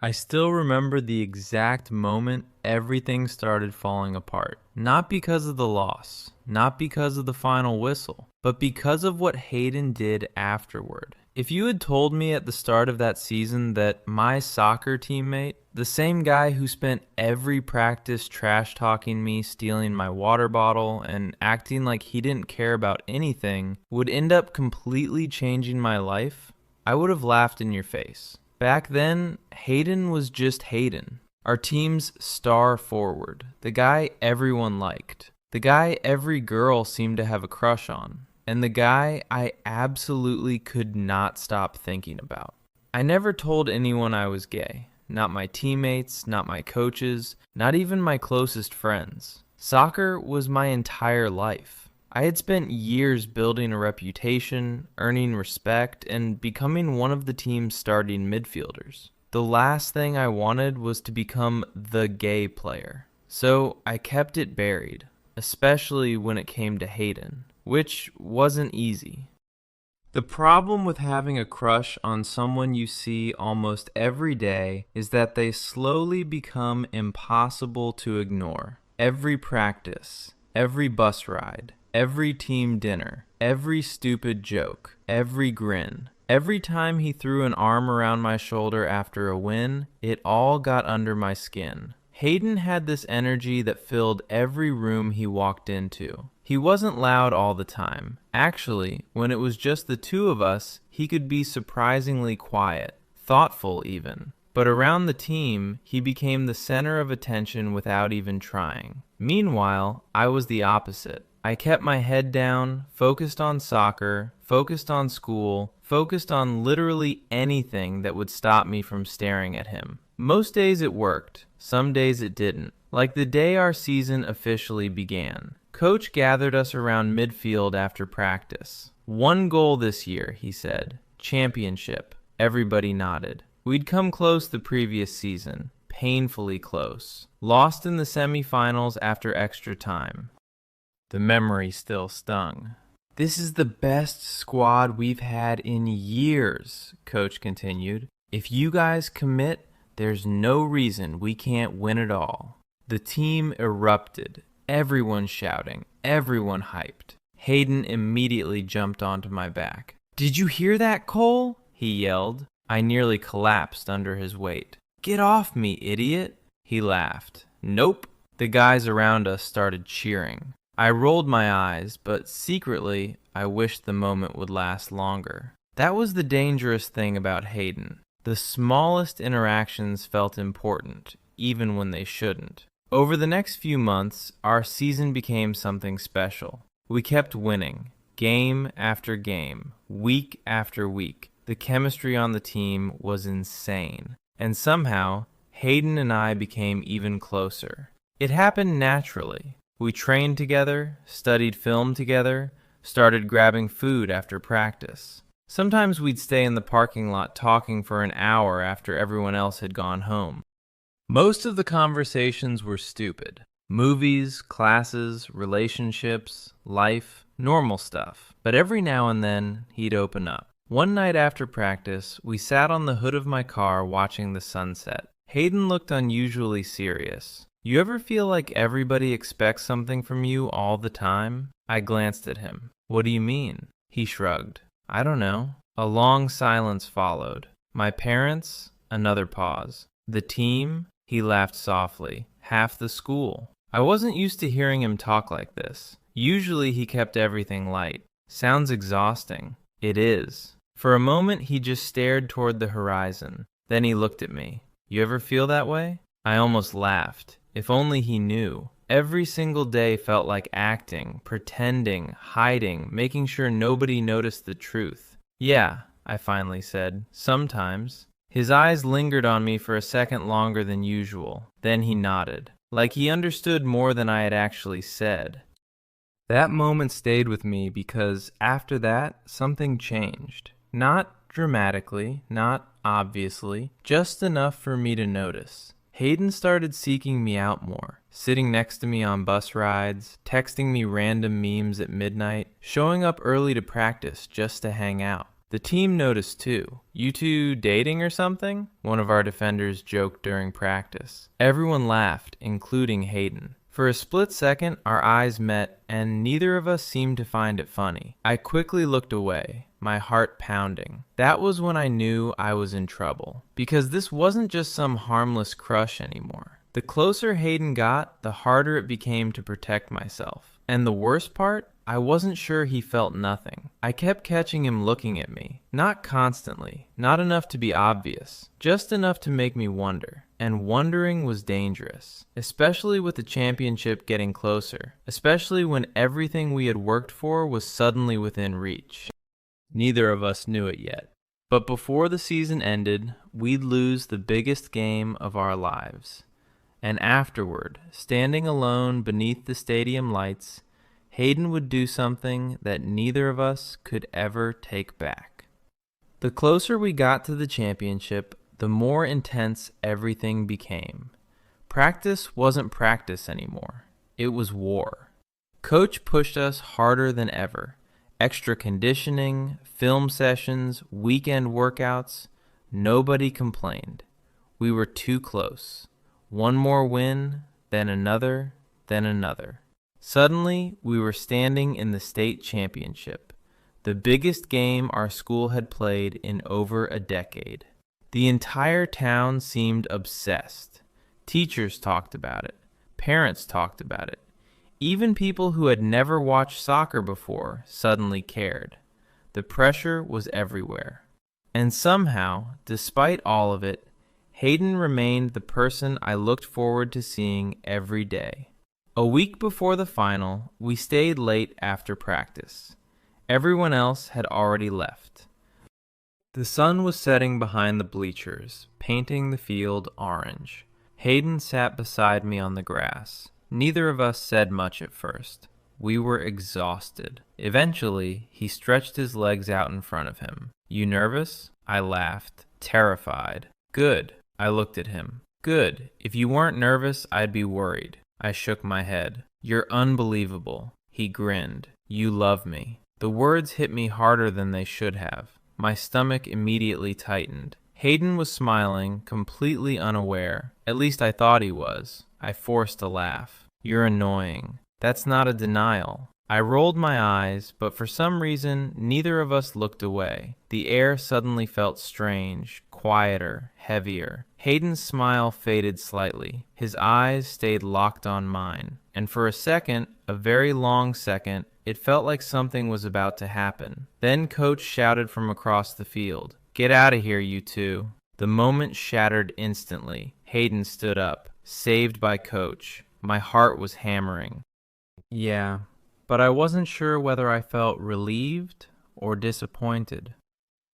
I still remember the exact moment everything started falling apart. Not because of the loss, not because of the final whistle, but because of what Hayden did afterward. If you had told me at the start of that season that my soccer teammate, the same guy who spent every practice trash-talking me, stealing my water bottle, and acting like he didn't care about anything, would end up completely changing my life, I would have laughed in your face. Back then, Hayden was just Hayden, our team's star forward, the guy everyone liked, the guy every girl seemed to have a crush on, and the guy I absolutely could not stop thinking about. I never told anyone I was gay, not my teammates, not my coaches, not even my closest friends. Soccer was my entire life. I had spent years building a reputation, earning respect, and becoming one of the team's starting midfielders. The last thing I wanted was to become the gay player. So I kept it buried, especially when it came to Hayden, which wasn't easy. The problem with having a crush on someone you see almost every day is that they slowly become impossible to ignore. Every practice, every bus ride, every team dinner, every stupid joke, every grin. Every time he threw an arm around my shoulder after a win, it all got under my skin. Hayden had this energy that filled every room he walked into. He wasn't loud all the time. Actually, when it was just the two of us, he could be surprisingly quiet, thoughtful even. But around the team, he became the center of attention without even trying. Meanwhile, I was the opposite. I kept my head down, focused on soccer, focused on school, focused on literally anything that would stop me from staring at him. Most days it worked, some days it didn't. Like the day our season officially began. Coach gathered us around midfield after practice. "One goal this year," he said. "Championship." Everybody nodded. We'd come close the previous season, painfully close. Lost in the semifinals after extra time. The memory still stung. "This is the best squad we've had in years," Coach continued. "If you guys commit, there's no reason we can't win it all." The team erupted, everyone shouting, everyone hyped. Hayden immediately jumped onto my back. "Did you hear that, Cole?" he yelled. I nearly collapsed under his weight. "Get off me, idiot!" He laughed. "Nope." The guys around us started cheering. I rolled my eyes, but secretly, I wished the moment would last longer. That was the dangerous thing about Hayden. The smallest interactions felt important, even when they shouldn't. Over the next few months, our season became something special. We kept winning, game after game, week after week. The chemistry on the team was insane. And somehow, Hayden and I became even closer. It happened naturally. We trained together, studied film together, started grabbing food after practice. Sometimes we'd stay in the parking lot talking for an hour after everyone else had gone home. Most of the conversations were stupid. Movies, classes, relationships, life, normal stuff. But every now and then, he'd open up. One night after practice, we sat on the hood of my car watching the sunset. Hayden looked unusually serious. "You ever feel like everybody expects something from you all the time?" I glanced at him. "What do you mean?" He shrugged. "I don't know." A long silence followed. "My parents?" Another pause. "The team?" He laughed softly. "Half the school." I wasn't used to hearing him talk like this. Usually he kept everything light. Sounds exhausting. It is. For a moment he just stared toward the horizon. Then he looked at me. "You ever feel that way?" I almost laughed. If only he knew. Every single day felt like acting, pretending, hiding, making sure nobody noticed the truth. "Yeah," I finally said. "Sometimes." His eyes lingered on me for a second longer than usual. Then he nodded, like he understood more than I had actually said. That moment stayed with me because after that, something changed. Not dramatically, not obviously, just enough for me to notice. Hayden started seeking me out more, sitting next to me on bus rides, texting me random memes at midnight, showing up early to practice just to hang out. The team noticed too. "You two dating or something?" one of our defenders joked during practice. Everyone laughed, including Hayden. For a split second, our eyes met, and neither of us seemed to find it funny. I quickly looked away, my heart pounding. That was when I knew I was in trouble, because this wasn't just some harmless crush anymore. The closer Hayden got, the harder it became to protect myself. And the worst part? I wasn't sure he felt nothing. I kept catching him looking at me. Not constantly, not enough to be obvious, just enough to make me wonder. And wondering was dangerous, especially with the championship getting closer, especially when everything we had worked for was suddenly within reach. Neither of us knew it yet. But before the season ended, we'd lose the biggest game of our lives. And afterward, standing alone beneath the stadium lights, Hayden would do something that neither of us could ever take back. The closer we got to the championship, the more intense everything became. Practice wasn't practice anymore. It was war. Coach pushed us harder than ever. Extra conditioning, film sessions, weekend workouts. Nobody complained. We were too close. One more win, then another, then another. Suddenly, we were standing in the state championship, the biggest game our school had played in over a decade. The entire town seemed obsessed. Teachers talked about it. Parents talked about it. Even people who had never watched soccer before suddenly cared. The pressure was everywhere. And somehow, despite all of it, Hayden remained the person I looked forward to seeing every day. A week before the final, we stayed late after practice. Everyone else had already left. The sun was setting behind the bleachers, painting the field orange. Hayden sat beside me on the grass. Neither of us said much at first. We were exhausted. Eventually, he stretched his legs out in front of him. "You nervous?" I laughed, terrified. "Good." I looked at him. "Good. If you weren't nervous, I'd be worried." I shook my head. "You're unbelievable." He grinned. "You love me." The words hit me harder than they should have. My stomach immediately tightened. Hayden was smiling, completely unaware. At least I thought he was. I forced a laugh. "You're annoying." "That's not a denial." I rolled my eyes, but for some reason, neither of us looked away. The air suddenly felt strange, quieter, heavier. Hayden's smile faded slightly. His eyes stayed locked on mine. And for a second, a very long second, it felt like something was about to happen. Then Coach shouted from across the field, "Get out of here, you two." The moment shattered instantly. Hayden stood up, saved by Coach. My heart was hammering. Yeah, but I wasn't sure whether I felt relieved or disappointed.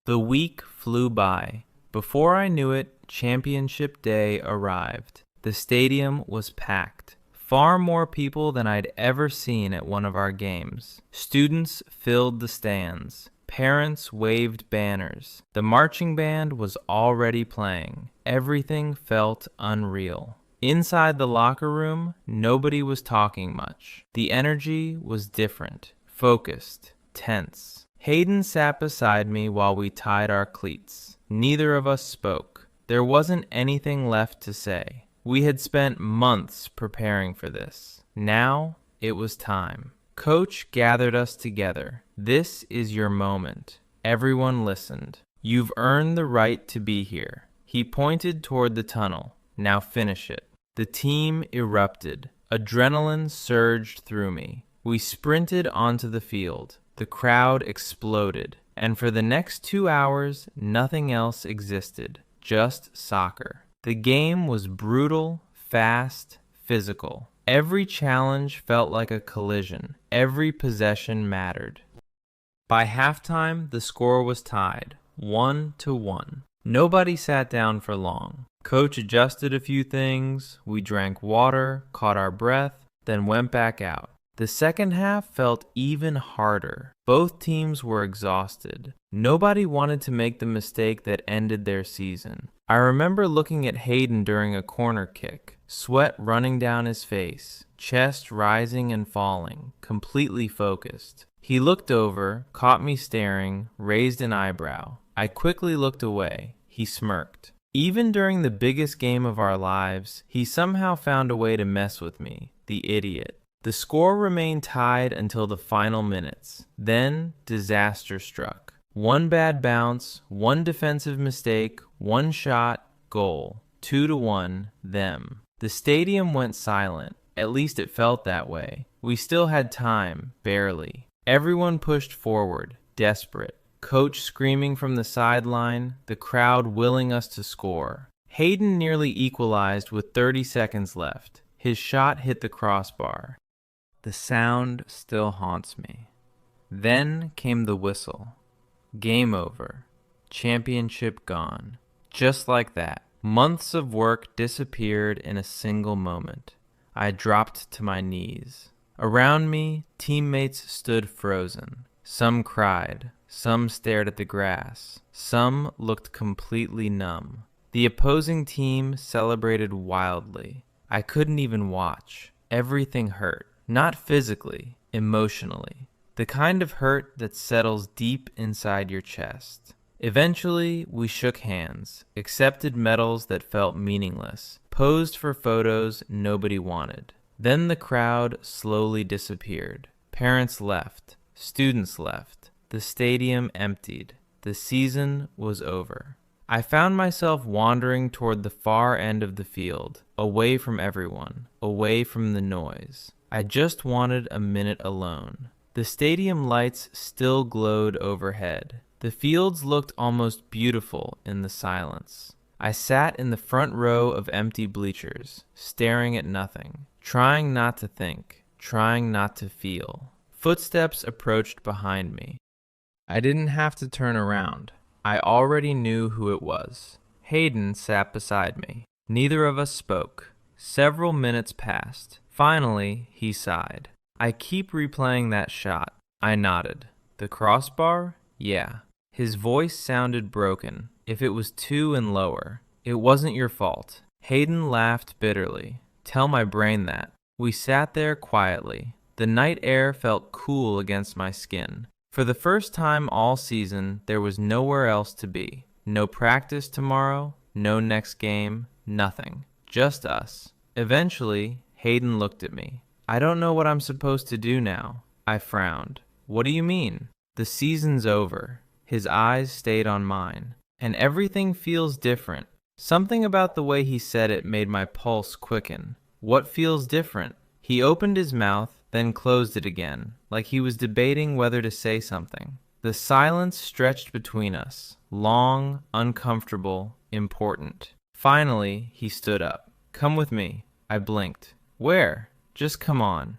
The week flew by. Before I knew it, championship day arrived. The stadium was packed. Far more people than I'd ever seen at one of our games. Students filled the stands. Parents waved banners. The marching band was already playing. Everything felt unreal. Inside the locker room, nobody was talking much. The energy was different, focused, tense. Hayden sat beside me while we tied our cleats. Neither of us spoke. There wasn't anything left to say. We had spent months preparing for this. Now, it was time. Coach gathered us together. "This is your moment." Everyone listened. "You've earned the right to be here." He pointed toward the tunnel. "Now finish it." The team erupted. Adrenaline surged through me. We sprinted onto the field. The crowd exploded. And for the next 2 hours, nothing else existed. Just soccer. The game was brutal, fast, physical. Every challenge felt like a collision. Every possession mattered. By halftime, the score was tied, 1-1. Nobody sat down for long. Coach adjusted a few things, we drank water, caught our breath, then went back out. The second half felt even harder. Both teams were exhausted. Nobody wanted to make the mistake that ended their season. I remember looking at Hayden during a corner kick, sweat running down his face, chest rising and falling, completely focused. He looked over, caught me staring, raised an eyebrow. I quickly looked away. He smirked. Even during the biggest game of our lives, he somehow found a way to mess with me, the idiot. The score remained tied until the final minutes. Then, disaster struck. One bad bounce, one defensive mistake, one shot, goal. 2-1, them. The stadium went silent. At least it felt that way. We still had time, barely. Everyone pushed forward, desperate. Coach screaming from the sideline, the crowd willing us to score. Hayden nearly equalized with 30 seconds left. His shot hit the crossbar. The sound still haunts me. Then came the whistle. Game over. Championship gone. Just like that. Months of work disappeared in a single moment. I dropped to my knees. Around me, teammates stood frozen. Some cried. Some stared at the grass. Some looked completely numb. The opposing team celebrated wildly. I couldn't even watch. Everything hurt. Not physically, emotionally. The kind of hurt that settles deep inside your chest. Eventually, we shook hands, accepted medals that felt meaningless, posed for photos nobody wanted. Then the crowd slowly disappeared. Parents left. Students left. The stadium emptied. The season was over. I found myself wandering toward the far end of the field, away from everyone, away from the noise. I just wanted a minute alone. The stadium lights still glowed overhead. The fields looked almost beautiful in the silence. I sat in the front row of empty bleachers, staring at nothing, trying not to think, trying not to feel. Footsteps approached behind me. I didn't have to turn around. I already knew who it was. Hayden sat beside me. Neither of us spoke. Several minutes passed. Finally, he sighed. I keep replaying that shot. I nodded. The crossbar? Yeah. His voice sounded broken. If it was 2 and lower. It wasn't your fault. Hayden laughed bitterly. Tell my brain that. We sat there quietly. The night air felt cool against my skin. For the first time all season, there was nowhere else to be. No practice tomorrow, no next game, nothing. Just us. Eventually, Hayden looked at me. I don't know what I'm supposed to do now. I frowned. What do you mean? The season's over. His eyes stayed on mine. And everything feels different. Something about the way he said it made my pulse quicken. What feels different? He opened his mouth, then closed it again, like he was debating whether to say something. The silence stretched between us. Long, uncomfortable, important. Finally, he stood up. Come with me. I blinked. Where? Just come on.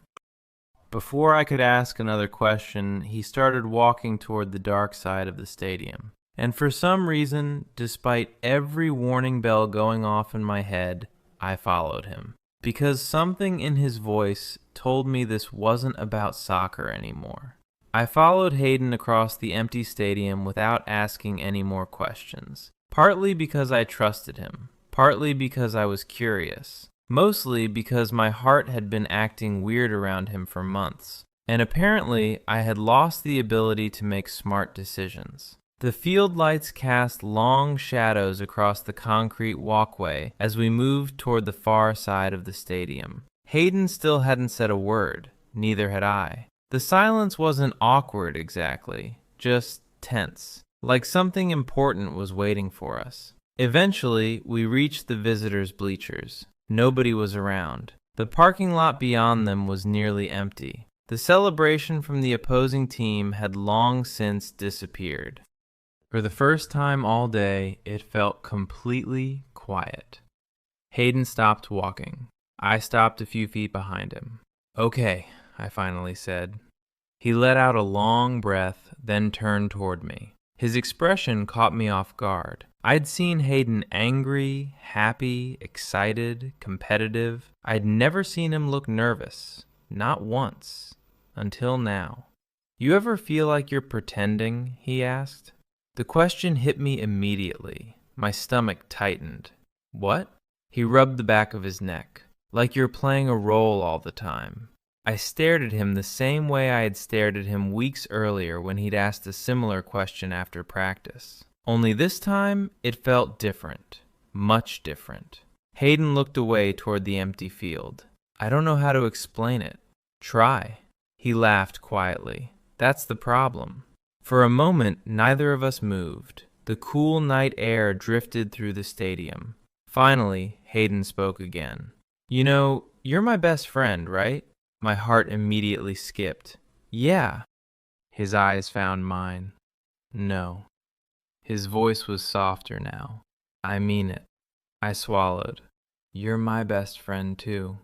Before I could ask another question, he started walking toward the dark side of the stadium. And for some reason, despite every warning bell going off in my head, I followed him. Because something in his voice told me this wasn't about soccer anymore. I followed Hayden across the empty stadium without asking any more questions. Partly because I trusted him. Partly because I was curious. Mostly because my heart had been acting weird around him for months. And apparently, I had lost the ability to make smart decisions. The field lights cast long shadows across the concrete walkway as we moved toward the far side of the stadium. Hayden still hadn't said a word. Neither had I. The silence wasn't awkward exactly, just tense, like something important was waiting for us. Eventually, we reached the visitors' bleachers. Nobody was around. The parking lot beyond them was nearly empty. The celebration from the opposing team had long since disappeared. For the first time all day, it felt completely quiet. Hayden stopped walking. I stopped a few feet behind him. Okay, I finally said. He let out a long breath, then turned toward me. His expression caught me off guard. I'd seen Hayden angry, happy, excited, competitive. I'd never seen him look nervous. Not once. Until now. You ever feel like you're pretending? He asked. The question hit me immediately. My stomach tightened. What? He rubbed the back of his neck. Like you're playing a role all the time. I stared at him the same way I had stared at him weeks earlier when he'd asked a similar question after practice. Only this time, it felt different. Much different. Hayden looked away toward the empty field. I don't know how to explain it. Try. He laughed quietly. That's the problem. For a moment, neither of us moved. The cool night air drifted through the stadium. Finally, Hayden spoke again. You know, you're my best friend, right? My heart immediately skipped. Yeah. His eyes found mine. No. His voice was softer now. I mean it. I swallowed. You're my best friend, too.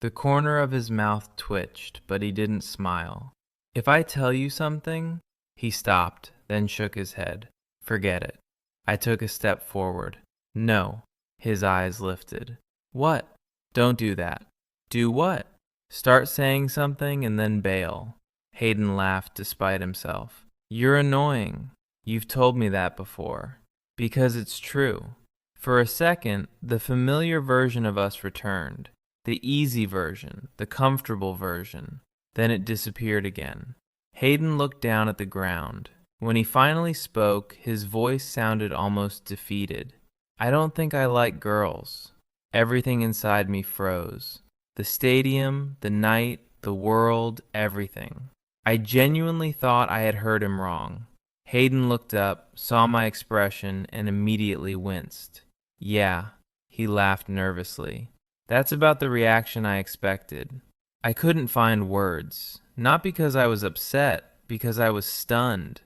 The corner of his mouth twitched, but he didn't smile. If I tell you something... He stopped, then shook his head. Forget it. I took a step forward. No. His eyes lifted. What? Don't do that. Do what? Start saying something and then bail. Hayden laughed despite himself. You're annoying. You've told me that before. Because it's true. For a second, the familiar version of us returned. The easy version, the comfortable version. Then it disappeared again. Hayden looked down at the ground. When he finally spoke, his voice sounded almost defeated. I don't think I like girls. Everything inside me froze. The stadium, the night, the world, everything. I genuinely thought I had heard him wrong. Hayden looked up, saw my expression, and immediately winced. Yeah, he laughed nervously. That's about the reaction I expected. I couldn't find words. Not because I was upset, because I was stunned.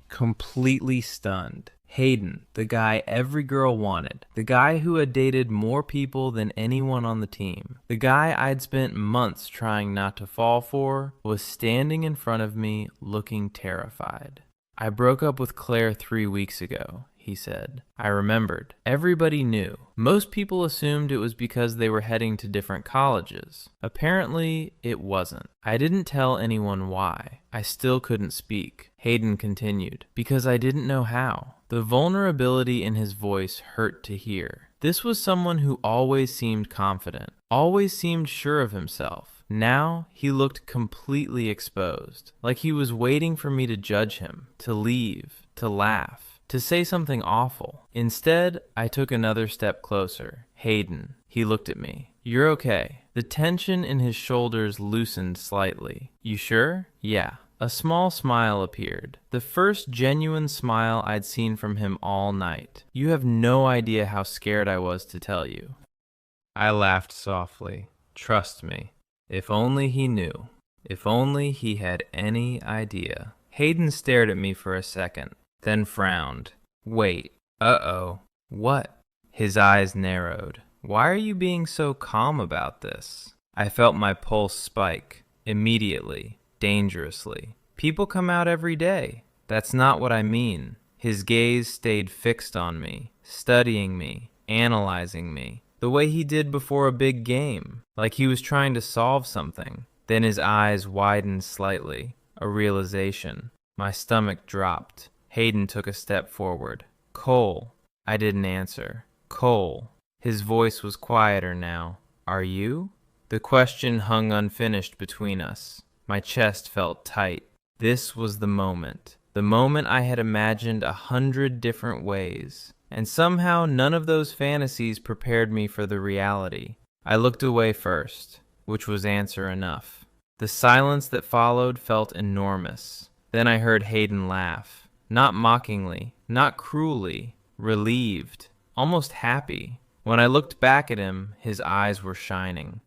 Completely stunned. Hayden, the guy every girl wanted. The guy who had dated more people than anyone on the team. The guy I'd spent months trying not to fall for, was standing in front of me, looking terrified. I broke up with Claire 3 weeks ago, he said. I remembered. Everybody knew. Most people assumed it was because they were heading to different colleges. Apparently, it wasn't. I didn't tell anyone why. I still couldn't speak. Hayden continued. Because I didn't know how. The vulnerability in his voice hurt to hear. This was someone who always seemed confident, always seemed sure of himself. Now, he looked completely exposed, like he was waiting for me to judge him, to leave, to laugh, to say something awful. Instead, I took another step closer. Hayden. He looked at me. You're okay. The tension in his shoulders loosened slightly. You sure? Yeah. A small smile appeared. The first genuine smile I'd seen from him all night. You have no idea how scared I was to tell you. I laughed softly. Trust me. If only he knew. If only he had any idea. Hayden stared at me for a second, then frowned. Wait. Uh-oh. What? His eyes narrowed. Why are you being so calm about this? I felt my pulse spike. Immediately. Dangerously. People come out every day. That's not what I mean. His gaze stayed fixed on me, studying me, analyzing me. The way he did before a big game, like he was trying to solve something. Then his eyes widened slightly, a realization. My stomach dropped. Hayden took a step forward. Cole. I didn't answer. Cole. His voice was quieter now. Are you? The question hung unfinished between us. My chest felt tight. This was the moment I had imagined 100 different ways. And somehow none of those fantasies prepared me for the reality. I looked away first, which was answer enough. The silence that followed felt enormous. Then I heard Hayden laugh. Not mockingly, not cruelly, relieved, almost happy. When I looked back at him, his eyes were shining.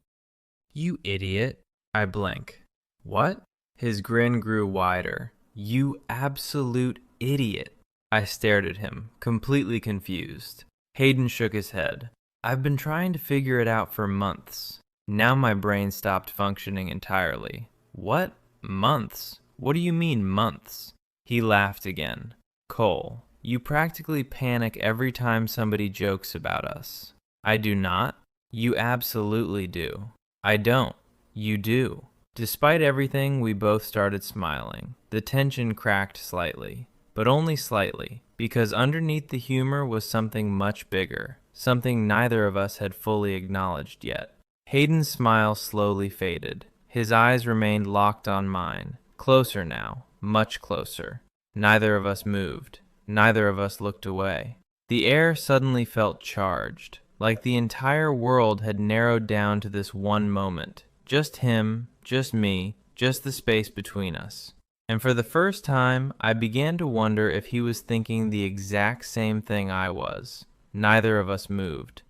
You idiot. I blinked. What? His grin grew wider. You absolute idiot. I stared at him, completely confused. Hayden shook his head. I've been trying to figure it out for months. Now my brain stopped functioning entirely. What? Months? What do you mean months? He laughed again. Cole, you practically panic every time somebody jokes about us. I do not. You absolutely do. I don't. You do. Despite everything, we both started smiling. The tension cracked slightly. But only slightly, because underneath the humor was something much bigger, something neither of us had fully acknowledged yet. Hayden's smile slowly faded. His eyes remained locked on mine. Closer now, much closer. Neither of us moved. Neither of us looked away. The air suddenly felt charged, like the entire world had narrowed down to this one moment. Just him, just me, just the space between us. And for the first time, I began to wonder if he was thinking the exact same thing I was. Neither of us moved.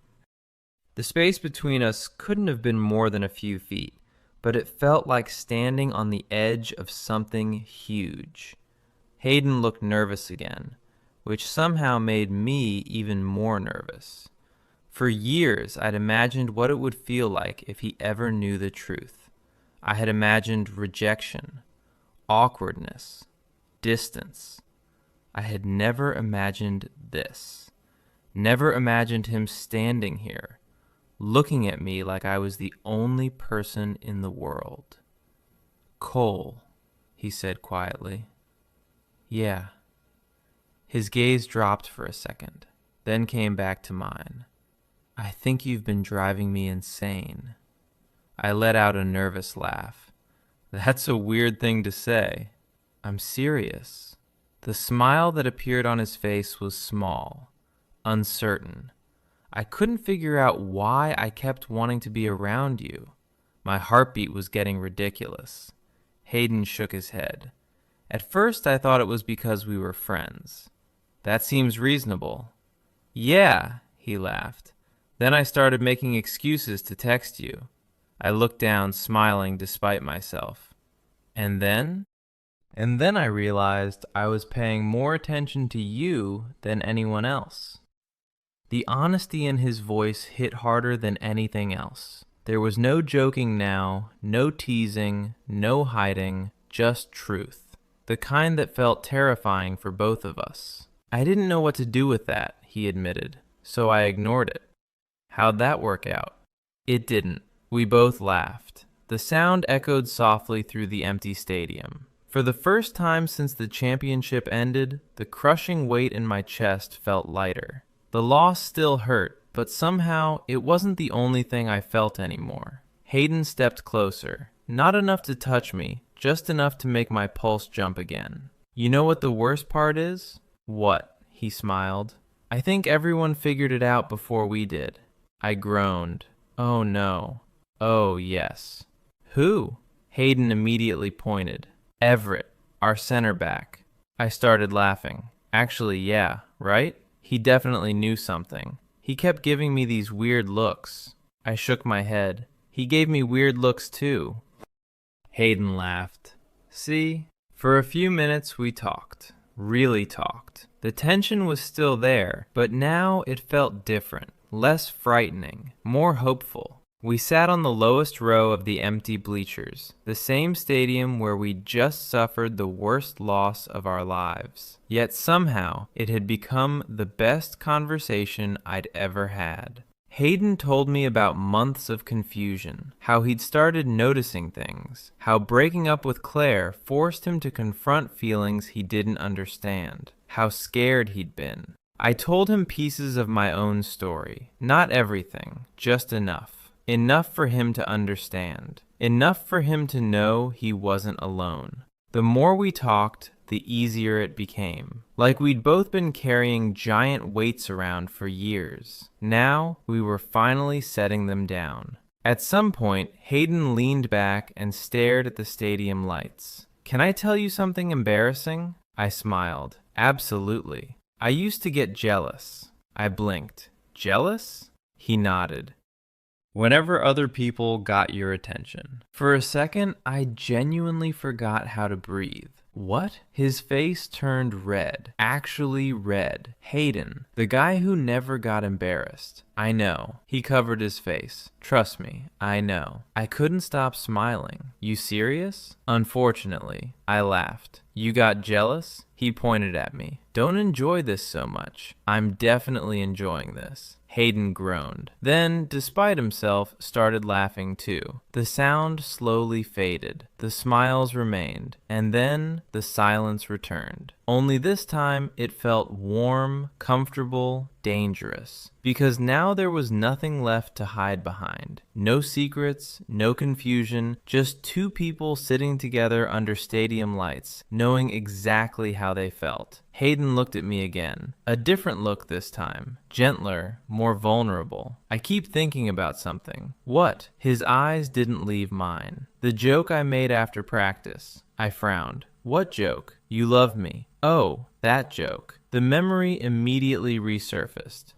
The space between us couldn't have been more than a few feet, but it felt like standing on the edge of something huge. Hayden looked nervous again, which somehow made me even more nervous. For years, I'd imagined what it would feel like if he ever knew the truth. I had imagined rejection, awkwardness, distance. I had never imagined this. Never imagined him standing here, looking at me like I was the only person in the world. "Cole," he said quietly. "Yeah." His gaze dropped for a second, then came back to mine. "I think you've been driving me insane." I let out a nervous laugh. "That's a weird thing to say." "I'm serious." The smile that appeared on his face was small, uncertain. I couldn't figure out why I kept wanting to be around you. My heartbeat was getting ridiculous. Hayden shook his head. "At first I thought it was because we were friends." "That seems reasonable." "Yeah," he laughed. "Then I started making excuses to text you." I looked down, smiling despite myself. "And then?" "And then I realized I was paying more attention to you than anyone else." The honesty in his voice hit harder than anything else. There was no joking now, no teasing, no hiding, just truth. The kind that felt terrifying for both of us. "I didn't know what to do with that," he admitted, "so I ignored it." "How'd that work out?" "It didn't." We both laughed. The sound echoed softly through the empty stadium. For the first time since the championship ended, the crushing weight in my chest felt lighter. The loss still hurt, but somehow it wasn't the only thing I felt anymore. Hayden stepped closer. Not enough to touch me, just enough to make my pulse jump again. "You know what the worst part is?" "What?" he smiled. "I think everyone figured it out before we did." I groaned. "Oh no." "Oh yes." "Who?" Hayden immediately pointed. "Everett, our center back." I started laughing. "Actually, yeah, right?" He definitely knew something. He kept giving me these weird looks. I shook my head. "He gave me weird looks too." Hayden laughed. "See? For a few minutes we talked. Really talked. The tension was still there, but now it felt different. Less frightening. More hopeful. We sat on the lowest row of the empty bleachers, the same stadium where we'd just suffered the worst loss of our lives. Yet somehow, it had become the best conversation I'd ever had. Hayden told me about months of confusion, how he'd started noticing things, how breaking up with Claire forced him to confront feelings he didn't understand, how scared he'd been. I told him pieces of my own story, not everything, just enough. Enough for him to understand. Enough for him to know he wasn't alone. The more we talked, the easier it became. Like we'd both been carrying giant weights around for years. Now, we were finally setting them down. At some point, Hayden leaned back and stared at the stadium lights. "Can I tell you something embarrassing?" I smiled. "Absolutely." "I used to get jealous." I blinked. "Jealous?" He nodded. "Whenever other people got your attention." For a second, I genuinely forgot how to breathe. "What?" His face turned red. Actually red. "Hayden, the guy who never got embarrassed." "I know." He covered his face. "Trust me, I know." I couldn't stop smiling. "You serious?" "Unfortunately." I laughed. "You got jealous?" He pointed at me. "Don't enjoy this so much." "I'm definitely enjoying this." Hayden groaned. Then, despite himself, started laughing too. The sound slowly faded. The smiles remained, and then the silence returned. Only this time it felt warm, comfortable, dangerous. Because now there was nothing left to hide behind. No secrets, no confusion, just two people sitting together under stadium lights, knowing exactly how they felt. Hayden looked at me again. A different look this time. Gentler, more vulnerable. I keep thinking about something. What? His eyes didn't leave mine. The joke I made after practice. I frowned. What joke? You love me. Oh, that joke. The memory immediately resurfaced.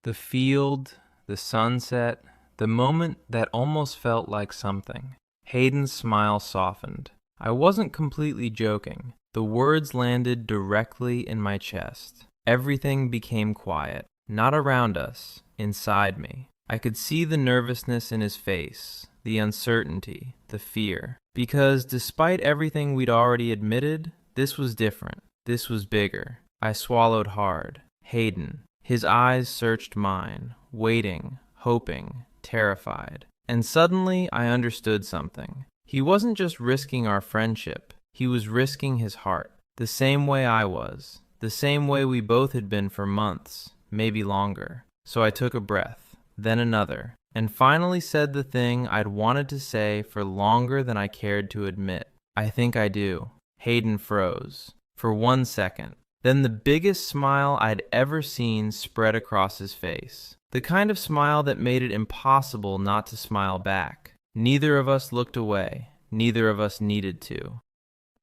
The field, the sunset, the moment that almost felt like something. Hayden's smile softened. I wasn't completely joking. The words landed directly in my chest. Everything became quiet. Not around us, inside me. I could see the nervousness in his face, the uncertainty, the fear. Because despite everything we'd already admitted, this was different. This was bigger. I swallowed hard. Hayden. His eyes searched mine, waiting, hoping, terrified. And suddenly I understood something. He wasn't just risking our friendship. He was risking his heart. The same way I was. The same way we both had been for months, maybe longer. So I took a breath, then another, and finally said the thing I'd wanted to say for longer than I cared to admit. I think I do. Hayden froze. For 1 second. Then the biggest smile I'd ever seen spread across his face. The kind of smile that made it impossible not to smile back. Neither of us looked away. Neither of us needed to.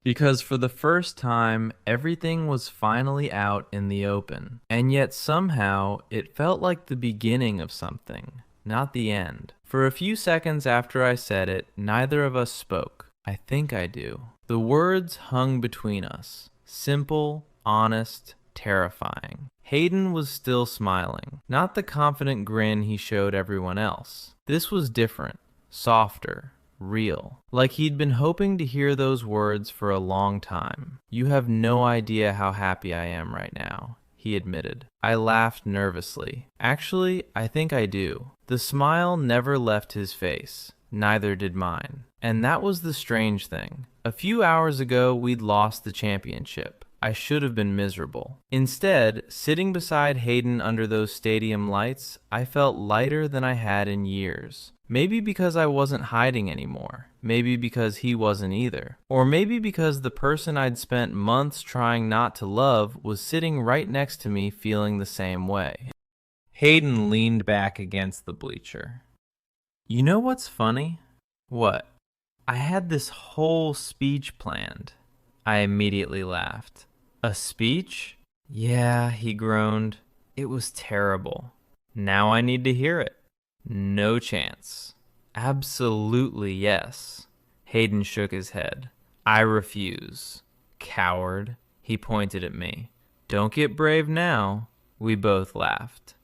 Because for the first time, everything was finally out in the open. And yet somehow, it felt like the beginning of something, not the end. For a few seconds after I said it, neither of us spoke. I think I do. The words hung between us. Simple, honest, terrifying. Hayden was still smiling, not the confident grin he showed everyone else. This was different, softer, real. Like he'd been hoping to hear those words for a long time. You have no idea how happy I am right now, he admitted. I laughed nervously. Actually, I think I do. The smile never left his face. Neither did mine. And that was the strange thing. A few hours ago, we'd lost the championship. I should have been miserable. Instead, sitting beside Hayden under those stadium lights, I felt lighter than I had in years. Maybe because I wasn't hiding anymore. Maybe because he wasn't either. Or maybe because the person I'd spent months trying not to love was sitting right next to me feeling the same way. Hayden leaned back against the bleacher. You know what's funny? What? I had this whole speech planned. I immediately laughed. A speech? Yeah, he groaned. It was terrible. Now I need to hear it. No chance. Absolutely yes. Hayden shook his head. I refuse. Coward. He pointed at me. Don't get brave now. We both laughed.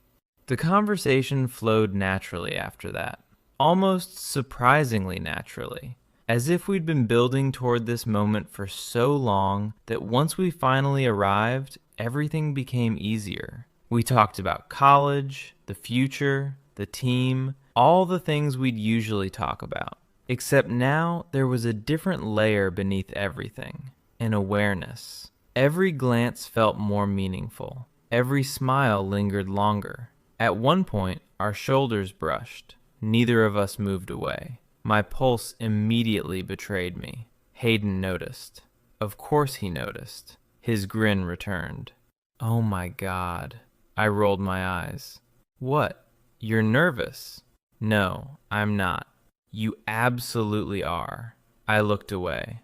The conversation flowed naturally after that. Almost surprisingly naturally. As if we'd been building toward this moment for so long that once we finally arrived, everything became easier. We talked about college, the future, the team, all the things we'd usually talk about. Except now there was a different layer beneath everything, an awareness. Every glance felt more meaningful. Every smile lingered longer. At one point, our shoulders brushed. Neither of us moved away. My pulse immediately betrayed me. Hayden noticed. Of course he noticed. His grin returned. Oh my God. I rolled my eyes. What? You're nervous? No, I'm not. You absolutely are. I looked away.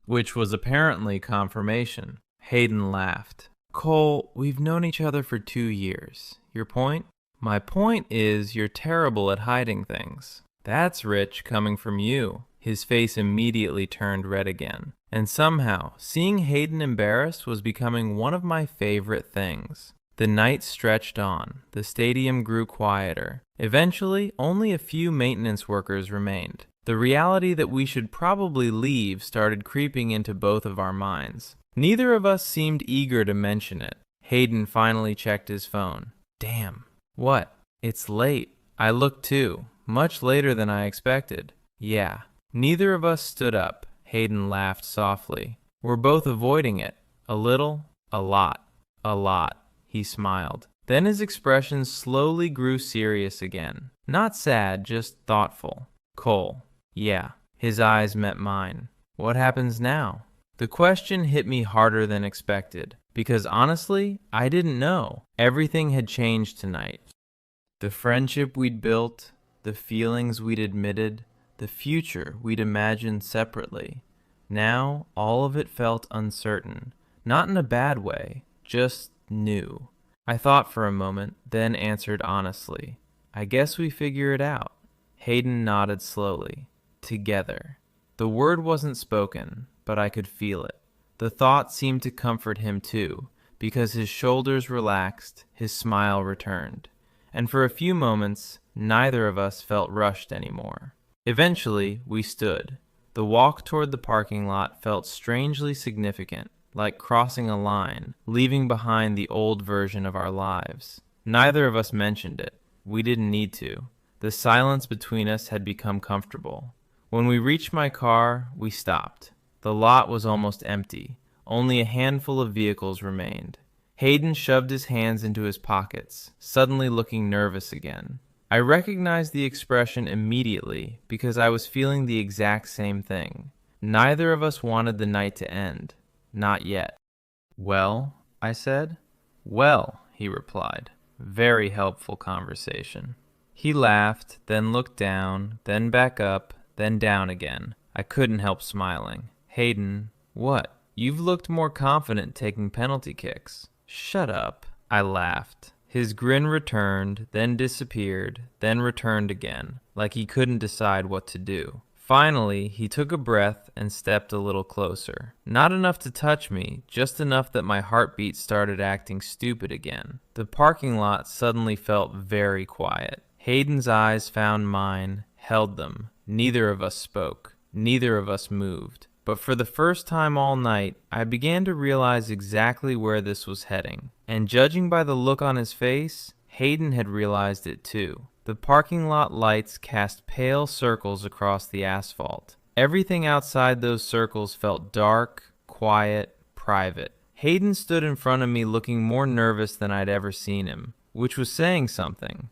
Which was apparently confirmation. Hayden laughed. Cole, we've known each other for 2 years. Your point? My point is you're terrible at hiding things. That's rich coming from you. His face immediately turned red again. And somehow, seeing Hayden embarrassed was becoming one of my favorite things. The night stretched on. The stadium grew quieter. Eventually, only a few maintenance workers remained. The reality that we should probably leave started creeping into both of our minds. Neither of us seemed eager to mention it. Hayden finally checked his phone. Damn. What? It's late. I looked too. Much later than I expected. Yeah, Neither of us stood up. Hayden laughed softly. We're both avoiding it. A little, a lot, a lot. He smiled. Then his expression slowly grew serious again. Not sad, just thoughtful. Cole. Yeah. His eyes met mine. What happens now? The question hit me harder than expected, because honestly, I didn't know. Everything had changed tonight. The friendship we'd built, the feelings we'd admitted, the future we'd imagined separately. Now, all of it felt uncertain. Not in a bad way, just new. I thought for a moment, then answered honestly. I guess we figure it out. Hayden nodded slowly. Together. The word wasn't spoken, but I could feel it. The thought seemed to comfort him too, because his shoulders relaxed, his smile returned. And for a few moments, neither of us felt rushed anymore. Eventually, we stood. The walk toward the parking lot felt strangely significant, like crossing a line, leaving behind the old version of our lives. Neither of us mentioned it. We didn't need to. The silence between us had become comfortable. When we reached my car, we stopped. The lot was almost empty. Only a handful of vehicles remained. Hayden shoved his hands into his pockets, suddenly looking nervous again. I recognized the expression immediately because I was feeling the exact same thing. Neither of us wanted the night to end. Not yet. Well, I said. Well, he replied. Very helpful conversation. He laughed, then looked down, then back up, then down again. I couldn't help smiling. Hayden, what? You've looked more confident taking penalty kicks. Shut up. I laughed. His grin returned, then disappeared, then returned again, like he couldn't decide what to do. Finally, he took a breath and stepped a little closer. Not enough to touch me, just enough that my heartbeat started acting stupid again. The parking lot suddenly felt very quiet. Hayden's eyes found mine, held them. Neither of us spoke. Neither of us moved. But for the first time all night, I began to realize exactly where this was heading. And judging by the look on his face, Hayden had realized it too. The parking lot lights cast pale circles across the asphalt. Everything outside those circles felt dark, quiet, private. Hayden stood in front of me looking more nervous than I'd ever seen him, which was saying something.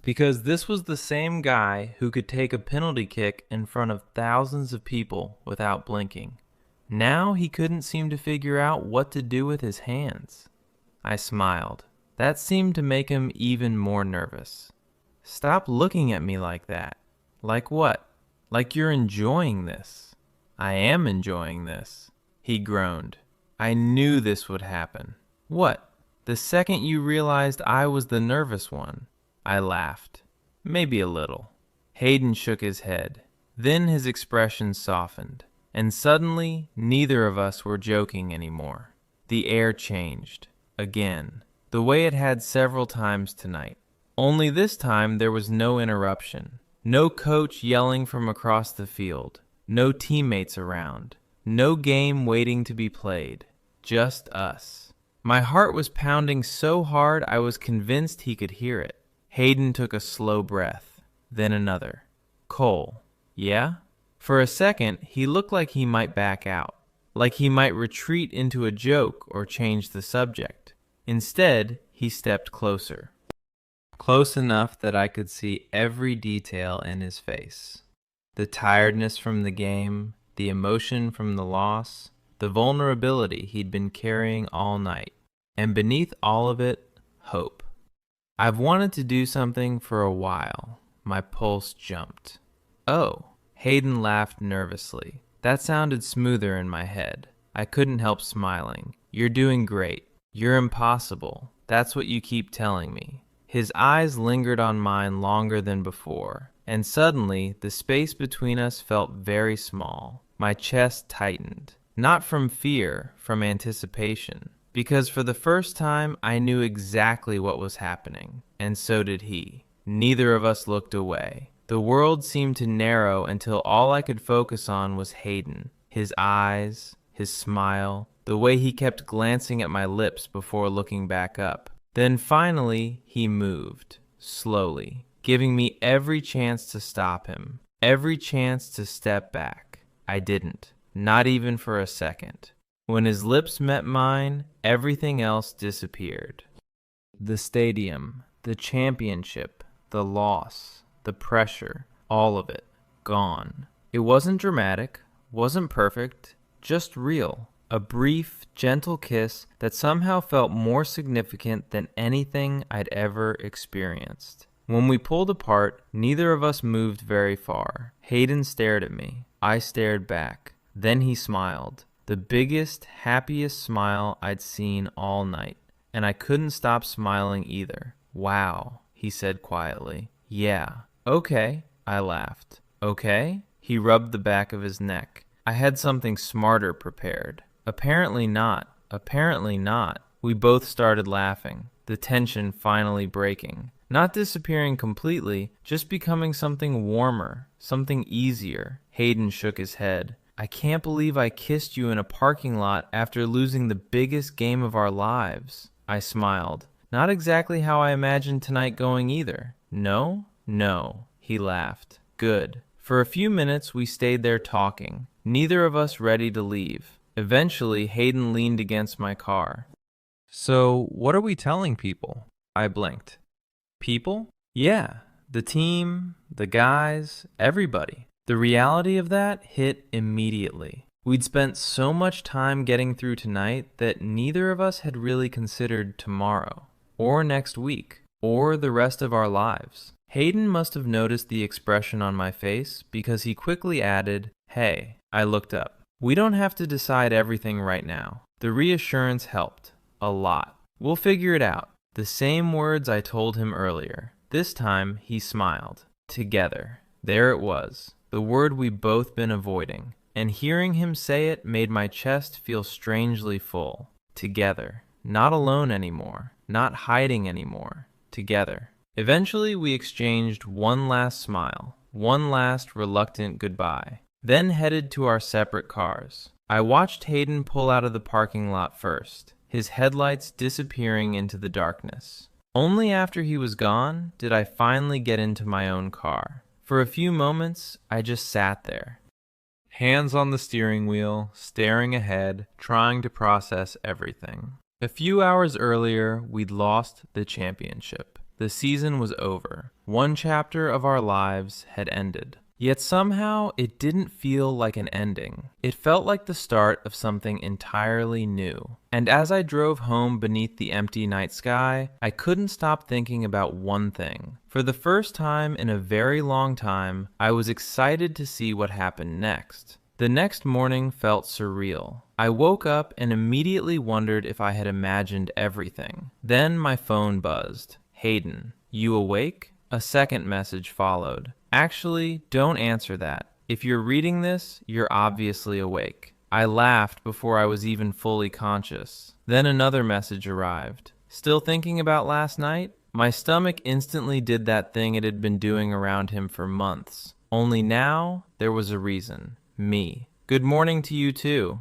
Because this was the same guy who could take a penalty kick in front of thousands of people without blinking. Now he couldn't seem to figure out what to do with his hands. I smiled. That seemed to make him even more nervous. Stop looking at me like that. Like what? Like you're enjoying this. I am enjoying this. He groaned. I knew this would happen. What? The second you realized I was the nervous one. I laughed. Maybe a little. Hayden shook his head. Then his expression softened. And suddenly, neither of us were joking anymore. The air changed. Again. The way it had several times tonight. Only this time there was no interruption. No coach yelling from across the field. No teammates around. No game waiting to be played. Just us. My heart was pounding so hard I was convinced he could hear it. Hayden took a slow breath, then another. Cole, yeah? For a second, he looked like he might back out, like he might retreat into a joke or change the subject. Instead, he stepped closer. Close enough that I could see every detail in his face. The tiredness from the game, the emotion from the loss, the vulnerability he'd been carrying all night. And beneath all of it, hope. I've wanted to do something for a while. My pulse jumped. Oh, Hayden laughed nervously. That sounded smoother in my head. I couldn't help smiling. You're doing great. You're impossible. That's what you keep telling me. His eyes lingered on mine longer than before, and suddenly the space between us felt very small. My chest tightened. Not from fear, from anticipation. Because for the first time, I knew exactly what was happening, and so did he. Neither of us looked away. The world seemed to narrow until all I could focus on was Hayden, his eyes, his smile, the way he kept glancing at my lips before looking back up. Then finally, he moved, slowly, giving me every chance to stop him, every chance to step back. I didn't, not even for a second. When his lips met mine, everything else disappeared. The stadium, the championship, the loss, the pressure, all of it, gone. It wasn't dramatic, wasn't perfect, just real. A brief, gentle kiss that somehow felt more significant than anything I'd ever experienced. When we pulled apart, neither of us moved very far. Hayden stared at me. I stared back. Then he smiled. The biggest, happiest smile I'd seen all night. And I couldn't stop smiling either. Wow, he said quietly. Yeah. Okay, I laughed. Okay? He rubbed the back of his neck. I had something smarter prepared. Apparently not. Apparently not. We both started laughing, the tension finally breaking. Not disappearing completely, just becoming something warmer, something easier. Hayden shook his head. I can't believe I kissed you in a parking lot after losing the biggest game of our lives. I smiled. Not exactly how I imagined tonight going either. No? No. He laughed. Good. For a few minutes we stayed there talking, neither of us ready to leave. Eventually, Hayden leaned against my car. So, what are we telling people? I blinked. People? Yeah, the team, the guys, everybody. The reality of that hit immediately. We'd spent so much time getting through tonight that neither of us had really considered tomorrow, or next week, or the rest of our lives. Hayden must have noticed the expression on my face because he quickly added, "Hey." I looked up. We don't have to decide everything right now. The reassurance helped. A lot. We'll figure it out. The same words I told him earlier. This time, he smiled. Together. There it was. The word we'd both been avoiding. And hearing him say it made my chest feel strangely full. Together. Not alone anymore. Not hiding anymore. Together. Eventually, we exchanged one last smile. One last reluctant goodbye. Then headed to our separate cars. I watched Hayden pull out of the parking lot first, his headlights disappearing into the darkness. Only after he was gone did I finally get into my own car. For a few moments, I just sat there. Hands on the steering wheel, staring ahead, trying to process everything. A few hours earlier, we'd lost the championship. The season was over. One chapter of our lives had ended. Yet somehow, it didn't feel like an ending. It felt like the start of something entirely new. And as I drove home beneath the empty night sky, I couldn't stop thinking about one thing. For the first time in a very long time, I was excited to see what happened next. The next morning felt surreal. I woke up and immediately wondered if I had imagined everything. Then my phone buzzed. Hayden, you awake? A second message followed. Actually, don't answer that. If you're reading this, you're obviously awake. I laughed before I was even fully conscious. Then another message arrived. Still thinking about last night? My stomach instantly did that thing it had been doing around him for months. Only now, there was a reason. Me. Good morning to you too.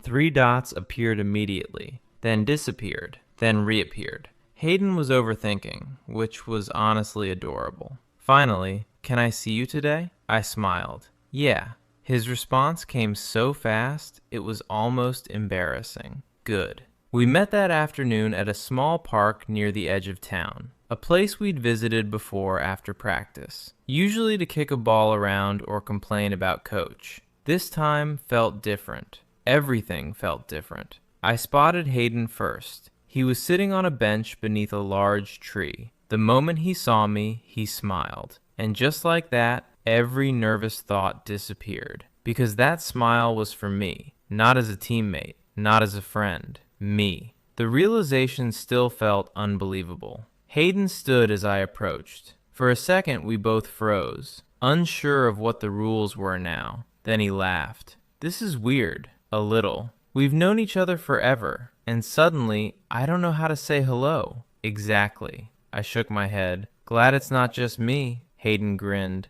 3 dots appeared immediately, then disappeared, then reappeared. Hayden was overthinking, which was honestly adorable. Finally, "Can I see you today?" I smiled. Yeah. His response came so fast, it was almost embarrassing. Good. We met that afternoon at a small park near the edge of town, a place we'd visited before after practice, usually to kick a ball around or complain about coach. This time felt different. Everything felt different. I spotted Hayden first. He was sitting on a bench beneath a large tree. The moment he saw me, he smiled. And just like that, every nervous thought disappeared. Because that smile was for me, not as a teammate, not as a friend. Me. The realization still felt unbelievable. Hayden stood as I approached. For a second, we both froze, unsure of what the rules were now. Then he laughed. This is weird. A little. We've known each other forever, and suddenly, I don't know how to say hello. Exactly. I shook my head. Glad it's not just me. Hayden grinned.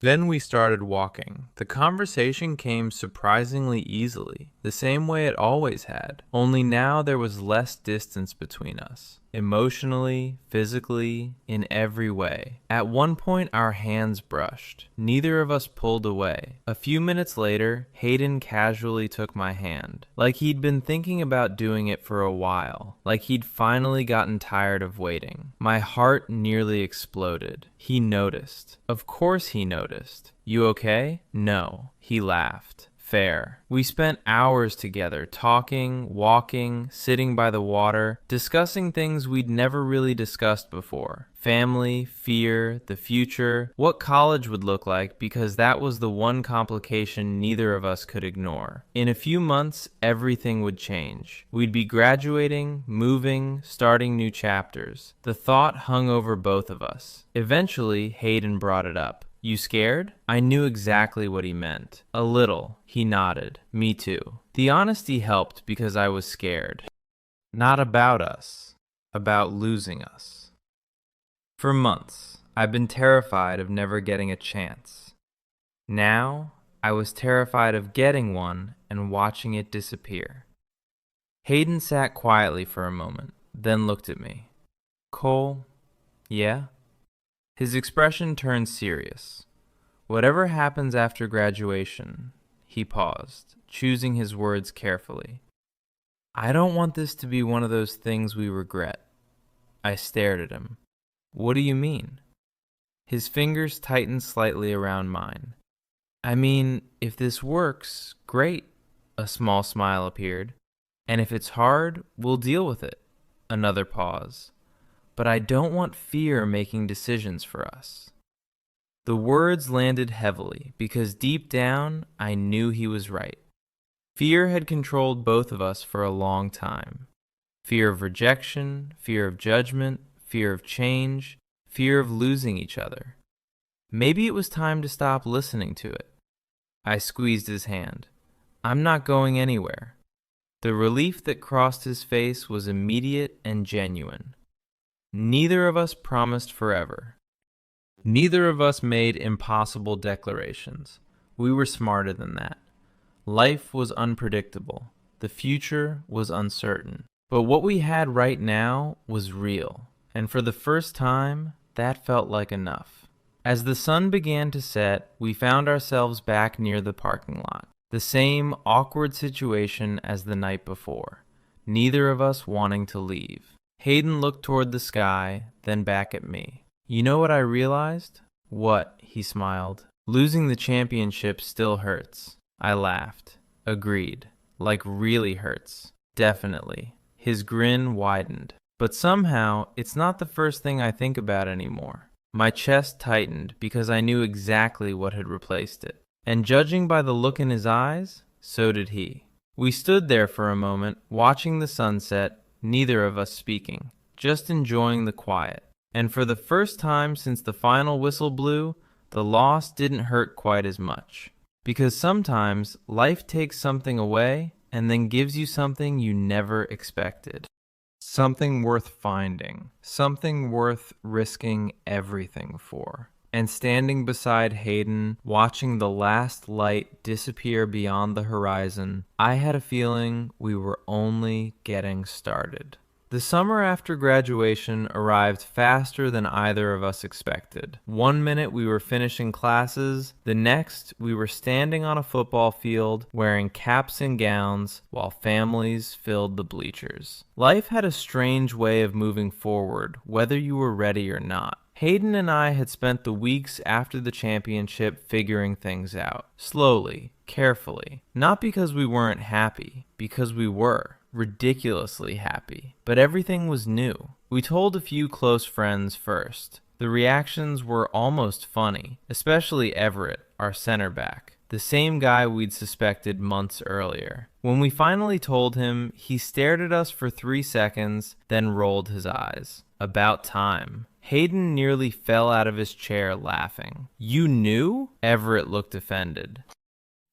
Then we started walking. The conversation came surprisingly easily, the same way it always had, only now there was less distance between us. emotionally, physically, in every way. At one point, our hands brushed. Neither of us pulled away. A few minutes later, Hayden casually took my hand, like he'd been thinking about doing it for a while, like he'd finally gotten tired of waiting. My heart nearly exploded. He noticed. Of course he noticed. "You okay?" "No." He laughed. "Fair." We spent hours together, talking, walking, sitting by the water, discussing things we'd never really discussed before. Family, fear, the future, what college would look like, because that was the one complication neither of us could ignore. In a few months, everything would change. We'd be graduating, moving, starting new chapters. The thought hung over both of us. Eventually, Hayden brought it up. "You scared?" I knew exactly what he meant. "A little." He nodded. "Me too." The honesty helped because I was scared. Not about us. About losing us. For months, I've been terrified of never getting a chance. Now, I was terrified of getting one and watching it disappear. Hayden sat quietly for a moment, then looked at me. "Cole, yeah?" His expression turned serious. "Whatever happens after graduation," he paused, choosing his words carefully. "I don't want this to be one of those things we regret." I stared at him. "What do you mean?" His fingers tightened slightly around mine. "I mean, if this works, great." A small smile appeared. "And if it's hard, we'll deal with it." Another pause. "But I don't want fear making decisions for us." The words landed heavily because deep down, I knew he was right. Fear had controlled both of us for a long time. Fear of rejection, fear of judgment, fear of change, fear of losing each other. Maybe it was time to stop listening to it. I squeezed his hand. "I'm not going anywhere." The relief that crossed his face was immediate and genuine. Neither of us promised forever. Neither of us made impossible declarations. We were smarter than that. Life was unpredictable. The future was uncertain. But what we had right now was real. And for the first time, that felt like enough. As the sun began to set, we found ourselves back near the parking lot. The same awkward situation as the night before. Neither of us wanting to leave. Hayden looked toward the sky, then back at me. "You know what I realized?" "What?" He smiled. "Losing the championship still hurts." I laughed. "Agreed. Like really hurts. Definitely." His grin widened. "But somehow, it's not the first thing I think about anymore." My chest tightened because I knew exactly what had replaced it. And judging by the look in his eyes, so did he. We stood there for a moment, watching the sunset, neither of us speaking, just enjoying the quiet. And for the first time since the final whistle blew, the loss didn't hurt quite as much. Because sometimes life takes something away and then gives you something you never expected. Something worth finding, something worth risking everything for. And standing beside Hayden, watching the last light disappear beyond the horizon, I had a feeling we were only getting started. The summer after graduation arrived faster than either of us expected. One minute we were finishing classes, the next we were standing on a football field wearing caps and gowns while families filled the bleachers. Life had a strange way of moving forward, whether you were ready or not. Hayden and I had spent the weeks after the championship figuring things out, slowly, carefully. Not because we weren't happy, because we were. Ridiculously happy. But everything was new. We told a few close friends first. The reactions were almost funny, especially Everett, our center back, the same guy we'd suspected months earlier. When we finally told him, he stared at us for 3 seconds, then rolled his eyes. About time. Hayden nearly fell out of his chair laughing. "You knew?" Everett looked offended.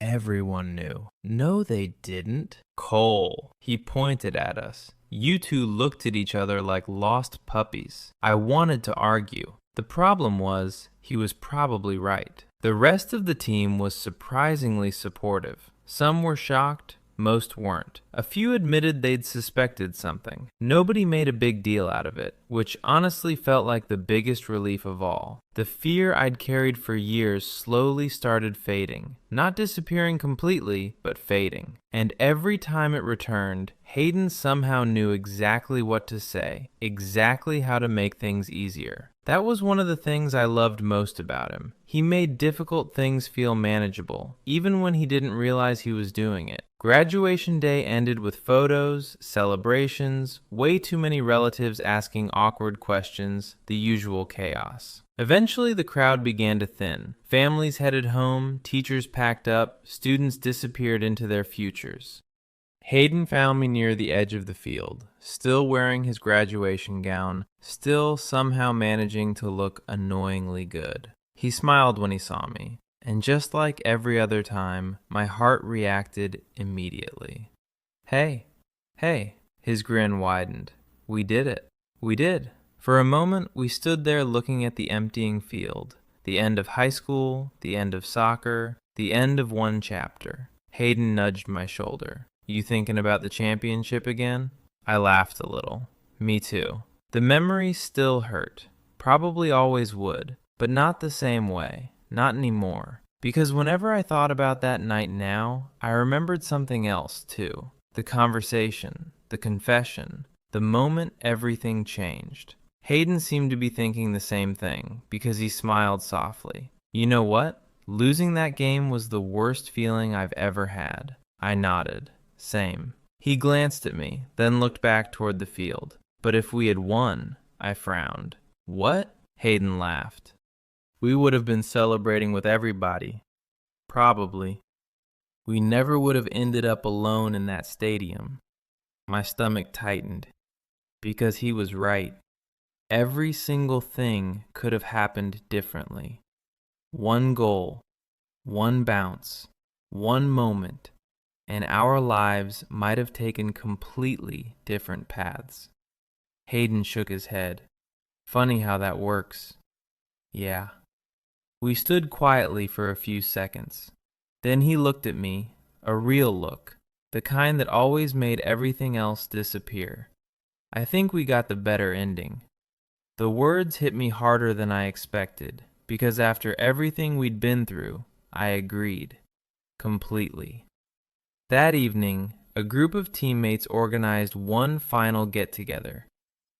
"Everyone knew." "No, they didn't." "Cole." He pointed at us. You two looked at each other like lost puppies. I wanted to argue. The problem was, he was probably right. The rest of the team was surprisingly supportive. Some were shocked, Most weren't. A few admitted they'd suspected something. Nobody made a big deal out of it, which honestly felt like the biggest relief of all. The fear I'd carried for years slowly started fading. Not disappearing completely, but fading. And every time it returned, Hayden somehow knew exactly what to say, exactly how to make things easier. That was one of the things I loved most about him. He made difficult things feel manageable, even when he didn't realize he was doing it. Graduation day ended with photos, celebrations, way too many relatives asking awkward questions, the usual chaos. Eventually, the crowd began to thin. Families headed home, teachers packed up, students disappeared into their futures. Hayden found me near the edge of the field, still wearing his graduation gown, still somehow managing to look annoyingly good. He smiled when he saw me, and just like every other time, my heart reacted immediately. Hey, his grin widened. We did it. We did. For a moment, we stood there looking at the emptying field, the end of high school, the end of soccer, the end of one chapter. Hayden nudged my shoulder. You thinking about the championship again? I laughed a little. Me too. The memories still hurt. Probably always would, but not the same way. Not anymore. Because whenever I thought about that night now, I remembered something else too. The conversation, the confession, the moment everything changed. Hayden seemed to be thinking the same thing, because he smiled softly. You know what? Losing that game was the worst feeling I've ever had. I nodded. Same. He glanced at me, then looked back toward the field. But if we had won, I frowned. What? Hayden laughed. We would have been celebrating with everybody. Probably. We never would have ended up alone in that stadium. My stomach tightened. Because he was right. Every single thing could have happened differently. One goal, one bounce, one moment, and our lives might have taken completely different paths. Hayden shook his head. Funny how that works. Yeah. We stood quietly for a few seconds. Then he looked at me, a real look, the kind that always made everything else disappear. I think we got the better ending. The words hit me harder than I expected, because after everything we'd been through, I agreed. Completely. That evening, a group of teammates organized one final get-together.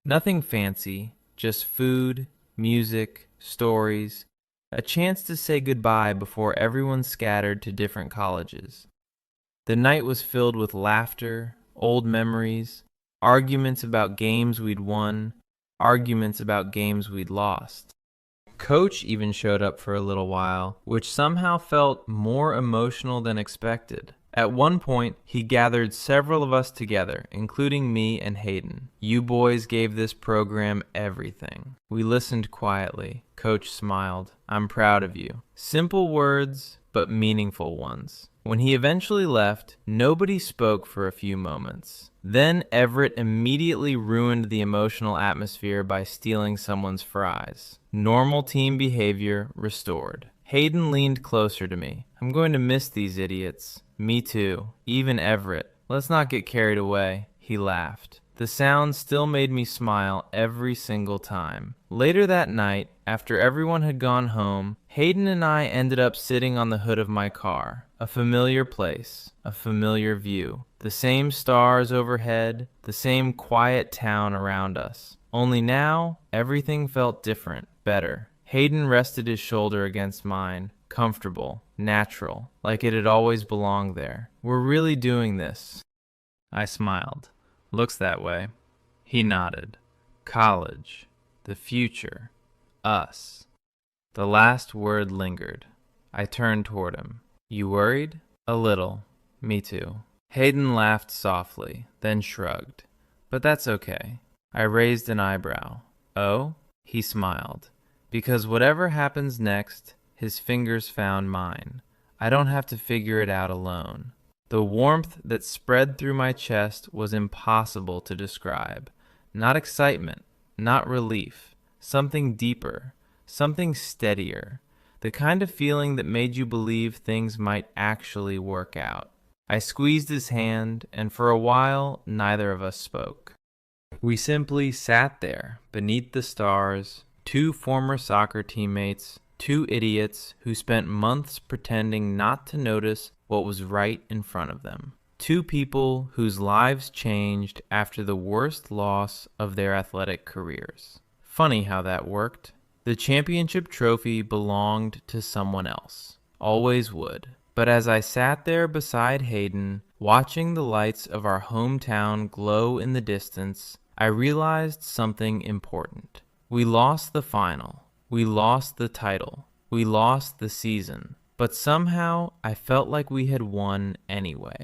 Nothing fancy, just food, music, stories, a chance to say goodbye before everyone scattered to different colleges. The night was filled with laughter, old memories, arguments about games we'd won, arguments about games we'd lost. Coach even showed up for a little while, which somehow felt more emotional than expected. At one point, he gathered several of us together, including me and Hayden. You boys gave this program everything. We listened quietly. Coach smiled. I'm proud of you. Simple words, but meaningful ones. When he eventually left, nobody spoke for a few moments. Then Everett immediately ruined the emotional atmosphere by stealing someone's fries. Normal team behavior restored. Hayden leaned closer to me. I'm going to miss these idiots. Me too. Even Everett. Let's not get carried away. He laughed. The sound still made me smile every single time. Later that night, after everyone had gone home, Hayden and I ended up sitting on the hood of my car. A familiar place, a familiar view. The same stars overhead, the same quiet town around us. Only now, everything felt different, better. Hayden rested his shoulder against mine, comfortable, natural, like it had always belonged there. We're really doing this. I smiled. Looks that way. He nodded. College. The future. Us. The last word lingered. I turned toward him. You worried? A little. Me too. Hayden laughed softly, then shrugged. But that's okay. I raised an eyebrow. Oh? He smiled. Because whatever happens next, his fingers found mine. I don't have to figure it out alone. The warmth that spread through my chest was impossible to describe. Not excitement, not relief. Something deeper, something steadier. The kind of feeling that made you believe things might actually work out. I squeezed his hand, and for a while, neither of us spoke. We simply sat there, beneath the stars, two former soccer teammates, two idiots who spent months pretending not to notice what was right in front of them. Two people whose lives changed after the worst loss of their athletic careers. Funny how that worked. The championship trophy belonged to someone else. Always would. But as I sat there beside Hayden, watching the lights of our hometown glow in the distance, I realized something important. We lost the final. We lost the title. We lost the season. But somehow I felt like we had won anyway.